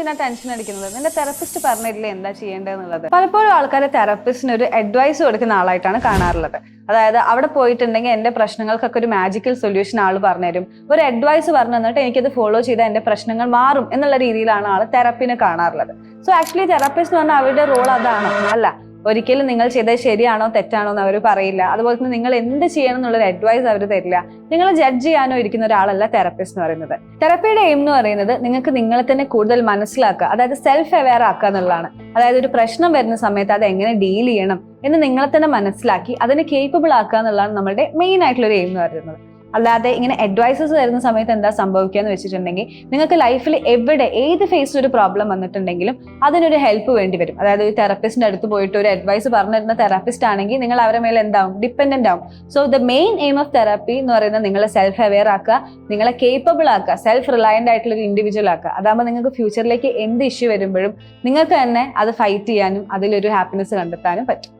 എന്തിനാ ടെൻഷൻ അടിക്കുന്നത്? നിന്റെ തെറപ്പിസ്റ്റ് പറഞ്ഞില്ലേ എന്താ ചെയ്യേണ്ടതെന്നുള്ളത്. പലപ്പോഴും ആൾക്കാരെ തെറപ്പിസ്റ്റിന് ഒരു അഡ്വൈസ് കൊടുക്കുന്ന ആളായിട്ടാണ് കാണാറുള്ളത്. അതായത് അവിടെ പോയിട്ടുണ്ടെങ്കിൽ എന്റെ പ്രശ്നങ്ങൾക്കൊക്കെ ഒരു മാജിക്കൽ സൊല്യൂഷൻ ആൾ പറഞ്ഞുതരും, ഒരു അഡ്വൈസ് പറഞ്ഞു തന്നിട്ട് എനിക്കത് ഫോളോ ചെയ്താൽ എന്റെ പ്രശ്നങ്ങൾ മാറും എന്നുള്ള രീതിയിലാണ് ആൾ തെറപ്പിനെ കാണാറുള്ളത്. സോ ആക്ച്വലി തെറപ്പിസ്റ്റ് എന്ന് പറഞ്ഞാൽ അവരുടെ റോൾ അതാണോ? അല്ല. ഒരിക്കലും നിങ്ങൾ ചെയ്തത് ശരിയാണോ തെറ്റാണോ എന്ന് അവർ പറയില്ല. അതുപോലെ തന്നെ നിങ്ങൾ എന്ത് ചെയ്യണം എന്നുള്ളൊരു അഡ്വൈസ് അവർ തരില്ല. നിങ്ങൾ ജഡ്ജ് ചെയ്യാനോ ഇരിക്കുന്ന ഒരാളല്ല തെറപ്പിസ്റ്റ് എന്ന് പറയുന്നത്. തെറപ്പിയുടെ എയിം എന്ന് പറയുന്നത് നിങ്ങൾക്ക് നിങ്ങളെ തന്നെ കൂടുതൽ മനസ്സിലാക്കുക, അതായത് സെൽഫ് അവെയർ ആക്കുക എന്നുള്ളതാണ്. അതായത് ഒരു പ്രശ്നം വരുന്ന സമയത്ത് അത് എങ്ങനെ ഡീൽ ചെയ്യണം എന്ന് നിങ്ങളെ തന്നെ മനസ്സിലാക്കി അതിനെ കേപ്പബിൾ ആക്കുക എന്നുള്ളതാണ് നമ്മുടെ മെയിൻ ആയിട്ടുള്ള ഒരു എയിം എന്ന് പറയുന്നത്. അല്ലാതെ ഇങ്ങനെ അഡ്വൈസസ് തരുന്ന സമയത്ത് എന്താ സംഭവിക്കുക എന്ന് വെച്ചിട്ടുണ്ടെങ്കിൽ നിങ്ങൾക്ക് ലൈഫിൽ എവിടെ ഏത് ഫേസിൽ ഒരു പ്രോബ്ലം വന്നിട്ടുണ്ടെങ്കിലും അതിനൊരു ഹെൽപ്പ് വേണ്ടി വരും. അതായത് ഒരു തെറപ്പിസ്റ്റിന്റെ അടുത്ത് പോയിട്ട് ഒരു അഡ്വൈസ് പറഞ്ഞു തരുന്ന തെറപ്പിസ്റ്റ് ആണെങ്കിൽ നിങ്ങൾ അവരുടെ മേലെ എന്താവും? ഡിപ്പെൻഡന്റ് ആവും. So the main aim of therapy എന്ന് പറയുന്നത് നിങ്ങളെ സെൽഫ് അവെയർ ആക്കുക, നിങ്ങളെ കേപ്പബിൾ ആക്കുക, സെൽഫ് റിലയന്റ് ആയിട്ടുള്ള ഒരു ഇൻഡിവിജ്വൽ ആക്കുക. അതാകുമ്പോൾ നിങ്ങൾക്ക് ഫ്യൂച്ചറിലേക്ക് എന്ത് ഇഷ്യൂ വരുമ്പോഴും നിങ്ങൾക്ക് തന്നെ അത് ഫൈറ്റ് ചെയ്യാനും അതിലൊരു ഹാപ്പിനെസ് കണ്ടെത്താനും പറ്റും.